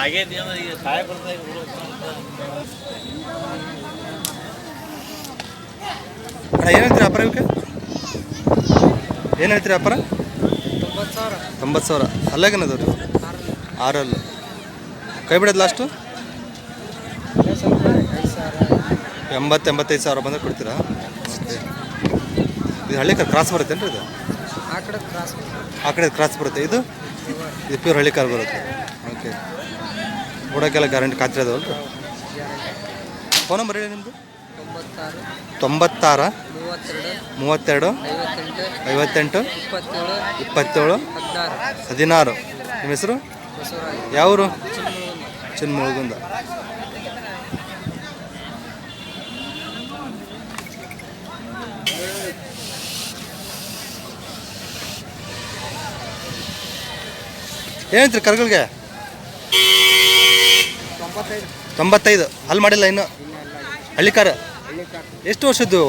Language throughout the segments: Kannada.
ಏನು ಹೇಳ್ತೀರಿ ವ್ಯಾಪಾರ ಇವಕ್ಕೆ? ಏನು ಹೇಳ್ತೀರಿ ವ್ಯಾಪಾರ? 90,000. ಅಲ್ಲಾಗೇನದವ್ರಿ? 6 ಕೈ ಬಿಡೋದು ಲಾಸ್ಟು 80-85,000 ಬಂದರೆ ಕೊಡ್ತೀರಾ? ಇದು ಹಳ್ಳಿಕಾರ್ ಕ್ರಾಸ್ ಬರುತ್ತೇನು ರೀ? ಇದು ಆ ಕಡೆ ಕ್ರಾಸ್ ಬರುತ್ತೆ. ಇದು ಪ್ಯೂರ್ ಹಳ್ಳಿಕಾರ್ ಬರುತ್ತೆ. ಓಕೆ. ಓಡೋಕ್ಕೆಲ್ಲ ಗ್ಯಾರಂಟಿ ಖಾತ್ರಿ ಅದಾವಲ್ಲ ರೀ? ಫೋನ್ ನಂಬರ್ ಹೇಳಿ ನಿಮ್ಮದು? 96 32 58 27 16. ನಿಮ್ಮ ಹೆಸರು? ಯಾವರು? ಚಿನ್ಮೂಳ್ಗುಂದ. ಏನಂತೀರಿ ಕರ್ಗಳಿಗೆ? 95. ಅಲ್ಲಿ ಮಾಡಿಲ್ಲ ಇನ್ನು? ಹಳ್ಳಿಕಾರ ಎಷ್ಟು ವರ್ಷದ್ದು?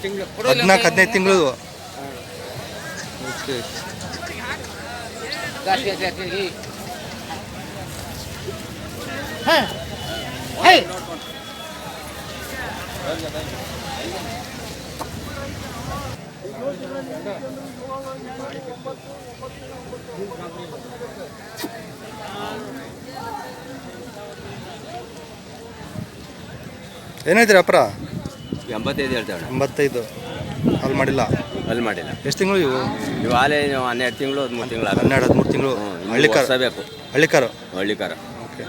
14-15 ತಿಂಗಳು. ಓಕೆ. ಏನಾಯ್ತು ಅಪ್ಪರ? 85 ಹೇಳ್ತೇವೆ. 85. ಅಲ್ಲಿ ಮಾಡಿಲ್ಲ? ಅಲ್ಲಿ ಮಾಡಿಲ್ಲ. ಎಷ್ಟು ತಿಂಗಳು ಇವು? ಇವು ಆಲೇ 12 ತಿಂಗಳು 13 ತಿಂಗಳು. 12-13 ತಿಂಗಳು. ಹಳ್ಳಿಕಾರ ಬೇಕು. ಹಳ್ಳಿಕಾರ. ಓಕೆ.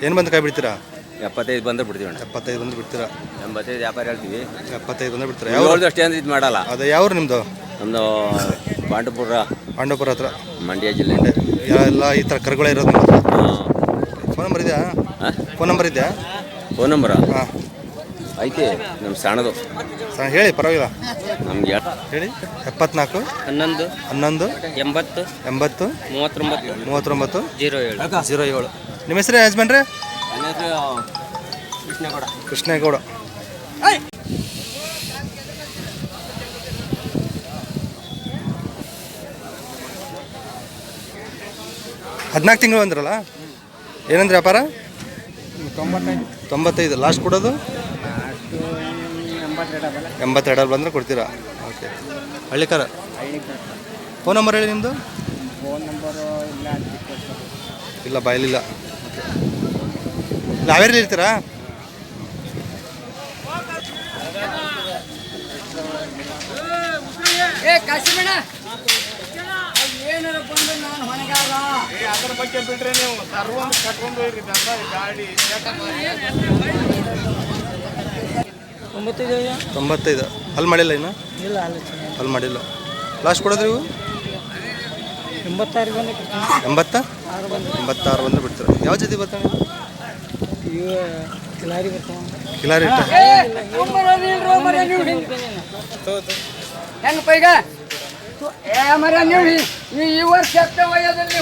ಏನು ಬಂದು ಕೈ ಬಿಡ್ತೀರಾ? 75 ಬಂದ್ರೆ ಬಿಡ್ತೀವಿ ಅಣ್ಣ. 75 ಬಂದ್ರೆ ಬಿಡ್ತೀರಾ? 85 ವ್ಯಾಪಾರ ಹೇಳ್ತೀವಿ. 75 ಬಂದ್ರೆ ಬಿಡ್ತೀರಾ? ಯಾವ್ದು ಅಷ್ಟೇ ಇದು ಮಾಡಲ್ಲ. ಅದು ಯಾವ್ರು ನಿಮ್ಮದು? ನಮ್ಮದು ಪಾಂಡವಪುರ ಹತ್ರ, ಮಂಡ್ಯ ಜಿಲ್ಲೆ. ಎಲ್ಲ ಈ ಥರ ಕರುಗಳೇ ಇರೋದು ನಿಮ್ಮ ಹತ್ರ? ಫೋನ್ ನಂಬರ್ ಇದೆಯಾ? ಫೋನ್ ನಂಬರ್ ಇದೆಯಾ? ಫೋನ್ ನಂಬರಾ? ಹಾಂ ಐತಿ. ನಮ್ಮ ಸಣ್ಣದು ಹೇಳಿ, ಪರವಾಗಿಲ್ಲ. ನಮ್ಗೆ ಹೇಳಿ. 74 11 11 80 80 39 07. ನಿಮ್ಮ ಹೆಸರು ಯಜಮಾನ್ರೆ? ಕೃಷ್ಣೇಗೌಡ. ಹದಿನಾಲ್ಕು ತಿಂಗಳು ಅಂದ್ರಲ್ಲ, ಏನಂದ್ರೆ ವ್ಯಾಪಾರ? 95. ಲಾಸ್ಟ್ ಕೊಡೋದು 82 ಬಂದರೆ ಕೊಡ್ತೀರಾ? ಓಕೆ. ಹಳ್ಳಿಕಾರ. ಫೋನ್ ನಂಬರ್ ಹೇಳಿ ನಿಮ್ಮದು? ಇಲ್ಲ, ಬಾಯಲಿಲ್ಲ. ಹಾವೇರಿಲಿ ಇರ್ತೀರಾ? ಅದ್ರ ಬಗ್ಗೆ ಬಿಟ್ರೆ ನೀವು ಕಟ್ಕೊಂಡು ಗಾಡಿ 95. ಅಲ್ಲಿ ಮಾಡಿಲ್ಲ ಇನ್ನು? ಇಲ್ಲ, ಅಲ್ಲಿ ಮಾಡಿಲ್ಲ. ಲಾಸ್ಟ್ ಕೊಡೋದ್ರಿ ಇವು? 86 ಬಂದರೆ ಬಿಡ್ತೀರಾ? ಯಾವ ಜೊತೆ ಬರ್ತಾನೆ? ಕಿಲಾರಿ. ಹೆಂಗ ಪೈಗ ಮರ ನೀವು ಈ ವರ್ಷ ವಯದಲ್ಲಿ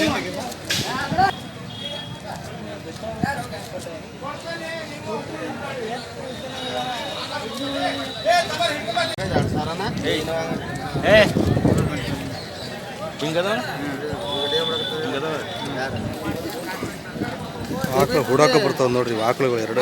ಆಕಳು ಹುಡಾಕ ಬರ್ತಾವ ನೋಡ್ರಿ, ಆಕಳುಗಳು ಎರಡು.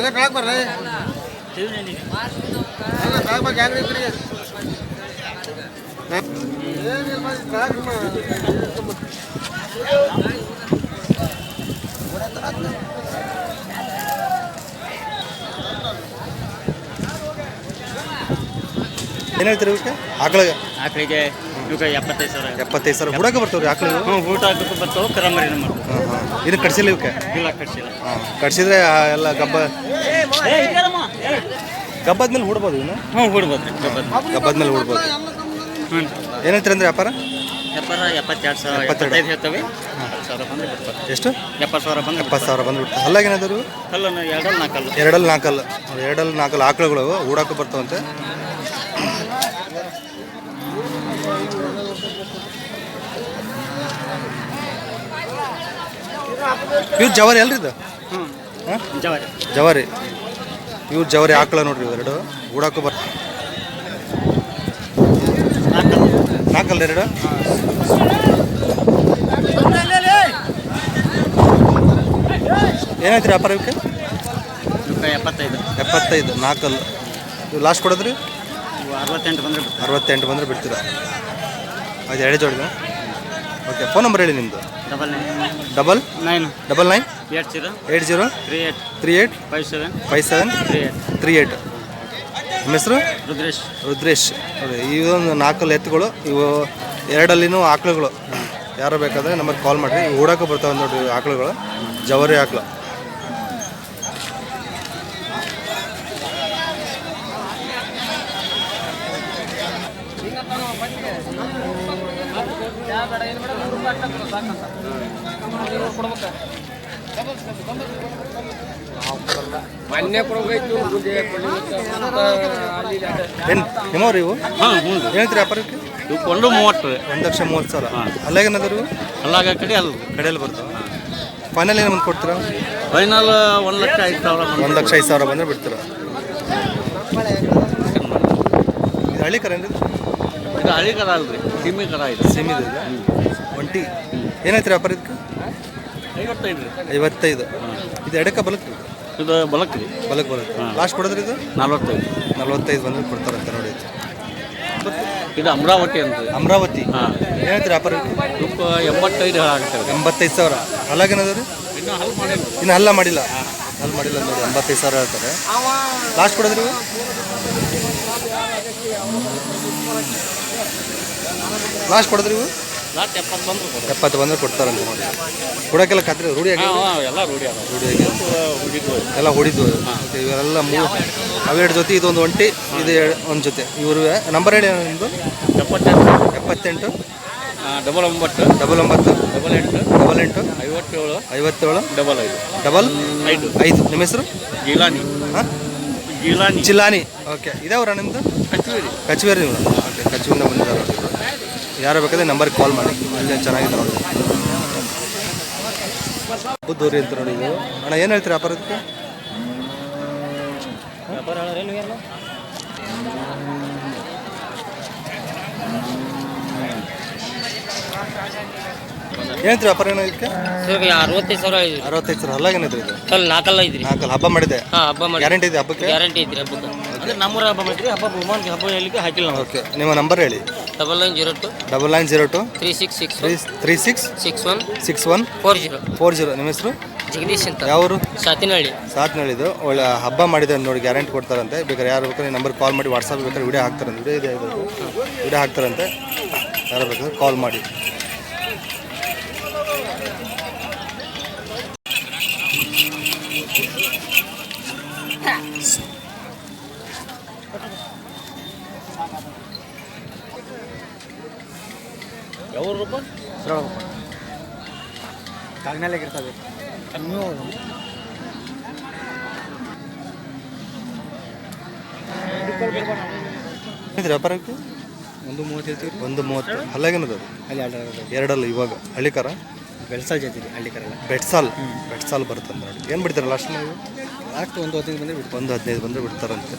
ಏನು ಹೇಳ್ತೀರಿ ಇವಕ್ಕೆ? ಆಕಳಿಗೆ 75,000. ಹುಡಾಕ ಬರ್ತಾವ್ರಿ ಆಕಳು? ಊಟ ಬರ್ತಾವೆ, ಕರಮರಿ ಇನ್ನು ಕಟ್ಸಿಲ್ಲ ಇವಕ್ಕೆ? ಇಲ್ಲ, ಕಟ್ಸಿಲ್ಲ. ಕಟ್ಸಿದ್ರೆ ಎಲ್ಲ ಗಬ್ಬಾದ್ಮೇಲೆ ಹುಡ್ಬೋದು ಇವನು? ಹೂಡ್ಬೋದ್ರಿ. ಗಬ್ಬಾದ್ಮೇಲೆ ಹುಡ್ಬೋದು. ಏನು ಹೇಳ್ತೀರಿ ಅಂದ್ರೆ ವ್ಯಾಪಾರ? 72,000 ಹೇಳ್ತವೆ. ಎಷ್ಟು? 70,000 ಬಂದ್ಬಿಡ್ತು. ಅಲ್ಲಾಗೇನಾದ್ರು? ಕಲ್ಲನ್ನು 2-4 ಎರಡಲ್ಲಿ ನಾಲ್ಕಲ್ಲಿ ಆಕಳುಗಳು ಹೂಡಾಕ ಬರ್ತಾವಂತೆ. ಇವ್ರು ಜವಾರಿ ಅಲ್ರಿ ಇದು? ಜವಾರಿ. ಇವ್ರು ಜವಾರಿ ಆಕಳ ನೋಡ್ರಿ, ಇವೆರಡು ಹೂಡಾಕ ಬರ್. ನಾಲ್ಕಲ್ಲ ಎರಡು? ಏನಾಯ್ತು ರೀ ವ್ಯಾಪಾರ ಇವಕ್ಕೆ? 75 75 ನಾಲ್ಕಲ್ಲು. ಇವು ಲಾಸ್ಟ್ ಕೊಡೋದ್ರಿ? 68 ಬಂದರೆ 68 ಬಂದರೆ ಬಿಡ್ತೀರಾ? ಅದು ಎರಡೇ ಜೋಡಿನ? ಓಕೆ, ಫೋನ್ ನಂಬರ್ ಹೇಳಿ ನಿಮ್ಮದು. 99 99 80 80 38 57 38. ನಿಮ್ಮ ಹೆಸರು? ರುದ್ರೇಶ್. ಅದೇ ಇವೊಂದು 4 ಎತ್ತುಗಳು, ಇವು 2 ಆಕಳುಗಳು. ಯಾರು ಬೇಕಾದರೆ ನಮಗೆ ಕಾಲ್ ಮಾಡಿರಿ. ಹೂಡಕ್ಕೆ ಬರ್ತಾವೆ ನೋಡಿರಿ ಆಕಳುಗಳು, ಜವರಿ ಆಕಳು. ಏನು ನಿಮ್ಮವ್ರಿ ಇವು? ಏನೈತ್ರಿ ವ್ಯಾಪಾರಕ್ಕೆ? ಇವಕ್ಕೆ 130 1,30,000. ಅಲ್ಲಾಗೇನದ ಇವು? ಅಲ್ಲಾಗ ಕಡೆ ಅಲ್ಲ ಕಡೆಯಲ್ಲಿ ಬರ್ತಾವೆ. ಫೈನಲ್ ಏನು ಬಂದು ಕೊಡ್ತೀರಾ? ಫೈನಲ್ 1,05,000 1,05,000 ಬಂದರೆ ಬಿಡ್ತೀರಾ? ಇದು ಹಳ್ಳಿ ಕರ ಏನ್ರಿ? ಇದು ಹಳಿ ಕರ ಅಲ್ರಿ, ಸೀಮೆ ಕರ ಇದು. ಸೀಮಿದೆ ಇದೆ ಒಂಟಿ. ಏನಾಯ್ತು ವ್ಯಾಪಾರ ಇದಕ್ಕೆ? 55 ರೀ. 55. ಇದು ಎಡಕ್ಕೆ ಬಲಕ್ಕೆ? ಇದು ಬಲಕ್ಕೆ ರೀ. ಬಲಕ್ಕೆ ಬರುತ್ತೆ. ಲಾಸ್ಟ್ ಕೊಡೋದ್ರಿ ಇದು? 45 ಬಂದರೆ ಕೊಡ್ತಾರಂತೆ ನೋಡಿ. ಇದು ಅಮರಾವತಿ ಅಂತ. ಅಮರಾವತಿ. ಹಾಂ. ಏನಾಯ್ತು ವ್ಯಾಪಾರ? ಇವಕ್ಕೆ 85 ಆಗ್ತದೆ. 85,000. ಅಲ್ಲಾಗೇನದ ರೀ? ಇನ್ನೂ ಹಲ್ ಮಾಡಿಲ್ಲ. ಇನ್ನು ಹಲ್ಲ ಮಾಡಿಲ್ಲ ನೋಡಿ. 85,000 ಹೇಳ್ತಾರೆ. ಲಾಸ್ಟ್ ಕೊಡೋದ್ರಿ ಇವು? ಲಾಸ್ಟ್ ಕೊಡೋದ್ರಿ ಇವು? ಲಾಸ್ಟ್ 70 ಬಂದ್ರು 70 ಬಂದರೆ ಕೊಡ್ತಾರಂತೆ ನೋಡಿ. ಕೊಡೋಕ್ಕೆಲ್ಲ ಖಾತ್ರಿ ರೂಢಿ ಆಗಿ? ಎಲ್ಲ ರೂಢಿ ಅದ. ರೂಢಿಯಾಗಿ ಎಲ್ಲ ಹೊಡಿದ್ವು. ಇವೆಲ್ಲ ಅವೆರಡು ಜೊತೆ, ಇದೊಂದು ಒಂಟಿ, ಇದು ಒಂದು ಜೊತೆ. ಇವರು ನಂಬರ್ ಹೇಳಿ ನಿಮ್ಮದು? 78 78 99 99 88 88 57 57 55 5. ನಿಮ್ಮ ಹೆಸರು? ಗೀಲಾನಿ. ಹಾಂ, ಗೀಲಾನಿ. ಚಿಲ್ಲಾನಿ. ಓಕೆ, ಇದಾವ್ರ ನಿಮ್ಮದು? ಕಚೇರಿ ನೀವು? ಓಕೆ, ಕಚೇರಿಯಿಂದ ಬಂದಿದ್ದಾರೆ. ಯಾರು ಬೇಕಾದ್ರೆ ನಂಬರ್ಗೆ ಕಾಲ್ ಮಾಡಿ. ಅಲ್ಲಿ ಚೆನ್ನಾಗಿದೆ ನೋಡಿ. ಬುದ್ದೂರಿ ಅಂತ ನೋಡಿ ನೀವು. ಅಣ್ಣ ಏನು ಹೇಳ್ತೀರಿ ವ್ಯಾಪಾರಕ್ಕೆ? ಏನೈತ್ರಿ ವ್ಯಾಪಾರ? ಏನೋ ಇದಕ್ಕೆ 65,000 65,000. ಅಲ್ಲಾಗೇನೈತ್ರಿ ಇದು? ನಾಲ್ಕಲ್ಲ ಐತ್ರಿ. ನಾಲ್ಕಲ್ಲ ಹಬ್ಬ ಮಾಡಿದೆ. ಹಬ್ಬ ಮಾಡಿ ಗ್ಯಾರಂಟಿ ಇದೆ ಹಬ್ಬಕ್ಕೆ? ಗ್ಯಾರಂಟಿ ಐತ್ರಿ ಹಬ್ಬಕ್ಕೆ. ಅಂದ್ರೆ ನಮ್ಮೂರ ಹಬ್ಬ ಮಾಡಿದ್ರಿ, ಹಬ್ಬ ಬಹುಮಾನಕ್ಕೆ ಹಬ್ಬ ಹೇಳಿಕ್ಕೆ ಹಾಕಿಲ್ಲ ನಾವು. ಓಕೆ, ನಿಮ್ಮ ನಂಬರ್ ಹೇಳಿ. 9902 9902 3661 36 61 61 40. 40. ನಿಮ್ಮ ಹೆಸರು? ಜಗದೀಶ್ ಅಂತ. ಯಾವರು? ಸಾತಿನಹಳ್ಳಿ. ಸಾತ್ನಳ್ಳಿದು. ಒಳ್ಳೆ ಹಬ್ಬ ಮಾಡಿದೆ ನೋಡಿ, ಗ್ಯಾರಂಟಿ ಕೊಡ್ತಾರಂತೆ. ಬೇಕಾದ್ರೆ ಯಾರು ಬೇಕಾದ್ರೆ ನಂಬರ್ ಕಾಲ್ ಮಾಡಿ, ವಾಟ್ಸಪ್ ಬೇಕಾದ್ರೆ ವಿಡಿಯೋ ಹಾಕ್ತಾರಂತೆ. ವಿಡಿಯೋ ಹಾಕ್ತಾರಂತೆ. ಯಾರು ಬೇಕಾದ್ರೆ ಕಾಲ್ ಮಾಡಿ. ಯಾವ ರೂಪ? ಕಾಗ್ನಲ್ಲೇ ಇರ್ತದೆ. ವ್ಯಾಪಾರಕ್ಕೆ 130 ಹೇಳ್ತೀವಿ. 130. ಅಲ್ಲಾಗೇನದು? ಅಲ್ಲಿ ಎರಡಲ್ಲ ಇವಾಗ ಹಳ್ಳಿಕಾರ ಬೆಳ್ಸಾಲ್ ಜಾತಿ ಹಳ್ಳಿ ಕರಲ್ಲ. ಬೆಟ್ಸಾಲ್ ಬರುತ್ತೆ ನೋಡಿ. ಏನು ಬಿಡ್ತಾರೆ ಲಾಸ್ಟ್ ನೀವು? ಲಾಸ್ಟ್ 115 ಬಂದರೆ ಬಿಡ್ತೀವಿ. 15 ಬಂದರೆ ಬಿಡ್ತಾರಂತೆ.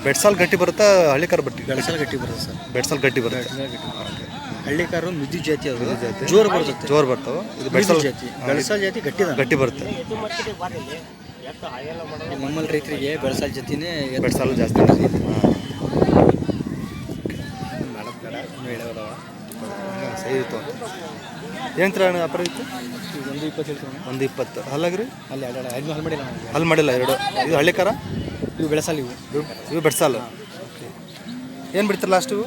ಬೆಟ್ಸಾಲ್ ಗಟ್ಟಿ ಬರುತ್ತಾ ಹಳ್ಳಿಕಾರ ಬಟ್ಟಿ? ಬೆಳ್ಸಾಲ್ ಗಟ್ಟಿ ಬರುತ್ತೆ ಸರ್. ಬೆಟ್ಸಾಲ್ ಗಟ್ಟಿ ಬರುತ್ತೆ. ಹಳ್ಳಿ ಕಾರು ಮಿದ್ದು ಜಾತಿ ಅದು. ಜಾತಿ ಜೋರು ಬರುತ್ತೆ. ಜೋರು ಬರ್ತಾವೆ. ಇದು ಬೆಳ್ಸಾಲ್ ಬೆಟ್ಸಾಲ್ ಜಾತಿ. ಬೆಳ್ಸಾಲ್ ಜಾತಿ ಗಟ್ಟಿ ಬರುತ್ತೆ. ನಮ್ಮಲ್ಲಿ ರೈತರಿಗೆ ಬೆಳ್ಸಾಲ್ ಜಾತಿನೇ ಬೆಟ್ಸಾಲ್ ಜಾಸ್ತಿ. ಸರಿ ಇತ್ತು. ಏನು ತರ ವ್ಯಾಪಾರ ಇತ್ತು? 120 ಹೇಳ್ತೀವಿ. 120. ಹಲ್ಲಾಗ್ರಿ? ಅಲ್ಲಿ ಹಲ್ಲು ಮಾಡಿಲ್ಲ ನಾವು. ಅಲ್ಲಿ ಮಾಡಿಲ್ಲ ಎರಡು. ಇದು ಹಳ್ಳಿಕಾರ, ಇವು ಬೆಳ್ಸಾಲ್. ಇವು ಬೆಟ್ಸಾಲು. ಓಕೆ, ಏನು ಬಿಡ್ತಾರೆ ಲಾಸ್ಟ್ ಇವು?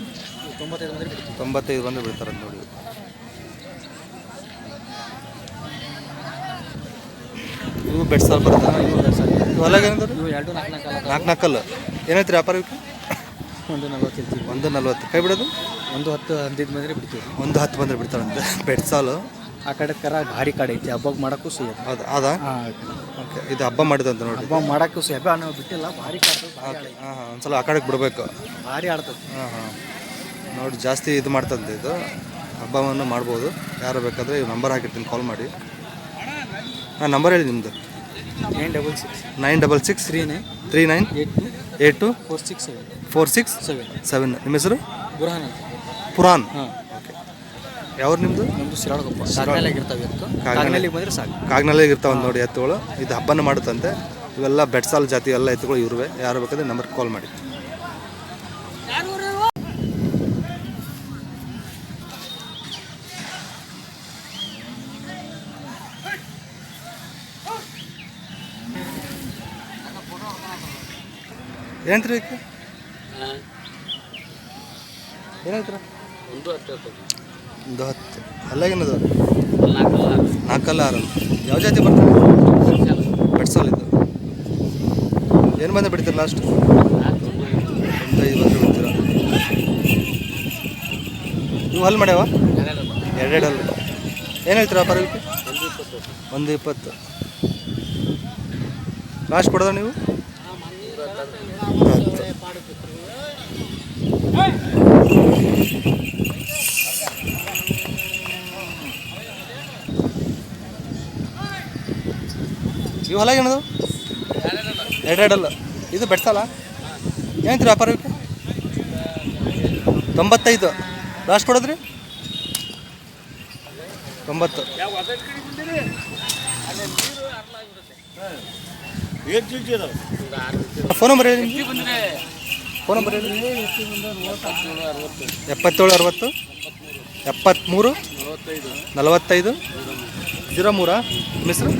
95 ಬಂದರೆ ಬಿಡ್ತೀವಿ. 95 ಬಂದರೆ ಬಿಡ್ತಾರೆ ನೋಡಿ. ಇವು ಬೆಟ್ಸಾಲ್ ಬರುತ್ತೆ. ಇವು ಹಲ್ಲಾಗೇನಂದ್ರೆ? ಇವು 2 4 ನಾಲ್ಕಲ್ಲ. ಏನೈತ್ರಿ ವ್ಯಾಪಾರ ಇವಕ್ಕೆ? 140 ಹೇಳ್ತೀವಿ. 140. ಕೈ ಬಿಡೋದು? 110 15 ಬಂದರೆ ಬಿಡ್ತೀವಿ. 110 ಬಂದರೆ ಬಿಡ್ತಾರಂತೆ ಬೆಟ್ಸಾಲು. ಆ ಕಡೆ ಕರ ಭಾರಿ ಕಡೆ ಐತಿ. ಹಬ್ಬಕ್ಕೆ ಮಾಡೋಕ್ಕೂ ಸಿಗುತ್ತೆ. ಹೌದು ಅದಾ? ಓಕೆ, ಇದು ಹಬ್ಬ ಮಾಡಿದಂತ ನೋಡಿ. ಹಬ್ಬ ಮಾಡೋಕ್ಕೂ ಹಬ್ಬ ನಾವು ಬಿಟ್ಟಿಲ್ಲ. ಭಾರಿ ಕಾಡ್ತದೆ. ಹಾಂ ಒಂದ್ಸಲ ಆ ಕಡೆಗೆ ಬಿಡಬೇಕು. ಭಾರಿ ಆಡ್ತದೆ. ಹಾಂ ನೋಡಿ, ಜಾಸ್ತಿ ಇದು ಮಾಡ್ತಂತೆ. ಇದು ಹಬ್ಬವನ್ನು ಮಾಡ್ಬೋದು. ಯಾರು ಬೇಕಾದರೆ ಈ ನಂಬರ್ ಹಾಕಿರ್ತೀನಿ, ಕಾಲ್ ಮಾಡಿ. ಹಾಂ, ನಂಬರ್ ಹೇಳಿ ನಿಮ್ಮದು. 966 39 82 46 7. ನಿಮ್ಮ ಹೆಸರು? ಬುರ್ಹಾನ್ ಅಂತ. ಪುರಾನ್. ಹಾಂ, ಓಕೆ, ಯಾವ್ರು ನಿಮ್ಮದು? ನಮ್ಮದು ಶಿರಾಳಕೊಪ್ಪ. ಕಾಗ್ನಲ್ಲಿಗಿರ್ತಾವೆ ಎತ್ತು. ಕಾಗ್ನಲ್ಲಿಗೆ ಬಂದರೆ ಸಾಕು. ಕಾಗ್ನಲ್ಲಿಗೆ ಇರ್ತಾವೆ ನೋಡಿ ಎತ್ತುಗಳು. ಇದು ಹಬ್ಬನ ಮಾಡುತ್ತಂತೆ. ಇವೆಲ್ಲ ಬೆಟ್ಸಾಲ್ ಜಾತಿ ಎಲ್ಲ ಎತ್ತುಗಳು ಇರುವೆ. ಯಾರು ಬೇಕಾದ್ರೆ ನಂಬರ್ಗೆ ಕಾಲ್ ಮಾಡಿ. ಏನಂತೀರಿ ಇದಕ್ಕೆ? ಏನಂತೀರ? ಒಂದು 10. ಅಲ್ಲಾಗೇನದು? 4 6. ಯಾವ ಜಾತಿ ಬರ್ತದೆ? ಬೆಟ್ಸಾಲ್ ಇದು. ಏನು ಬಂದು ಬಿಡ್ತೀರ ಲಾಸ್ಟ್? 5 ಬಂದು ಬಿಡ್ತೀರ. ಇವು ಹಲ್ಲು ಮಾಡ್ಯಾವ? 2 ಹಲ್ಲು. ಏನು ಹೇಳ್ತೀರಾ ಪರವಾಗಿ? 120. ಲಾಸ್ಟ್ ಕೊಡೋದ ನೀವು? 10. ಇವು ಹೊಲ ಏನದು? 2 ಅಲ್ಲ. ಇದು ಬೆಟ್ಸಲ್ಲ. ಏನಂತೀರಿ ವ್ಯಾಪಾರ? 95. ಲಾಸ್ಟ್ ಕೊಡೋದ್ರಿ? 90. ಫೋನ್ ನಂಬರ್ ಹೇಳಿ. ಫೋನ್ ನಂಬರ್ ಹೇಳಿ. 77 60 73 45 03. ನಿಮ್ಮ ಹೆಸರು?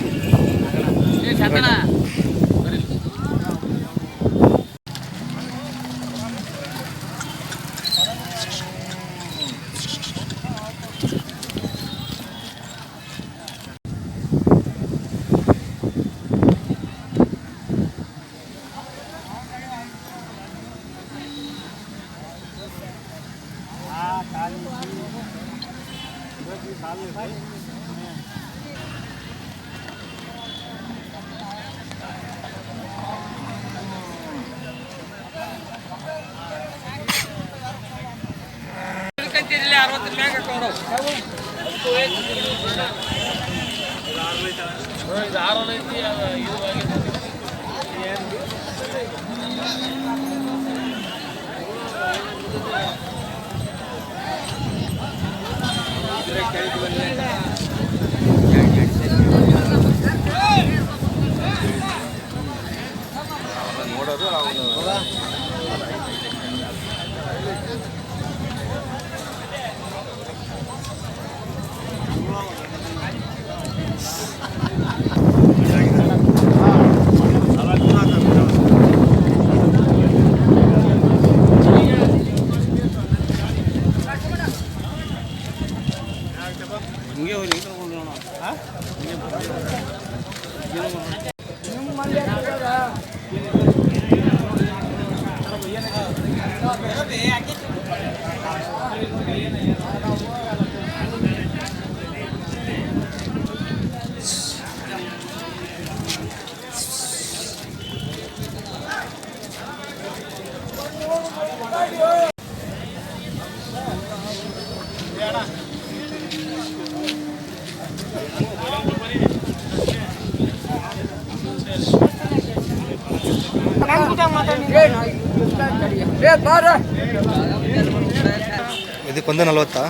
ಇದಕ್ಕೊಂದೇ 40.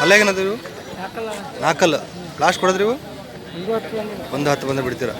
ಅಲ್ಲೇನದು ಇವು? 4. ಲಾಸ್ಟ್ ಕೊಡೋದ್ರಿ ಇವು? 1 10 ಬಂದು ಬಿಡ್ತೀರಾ?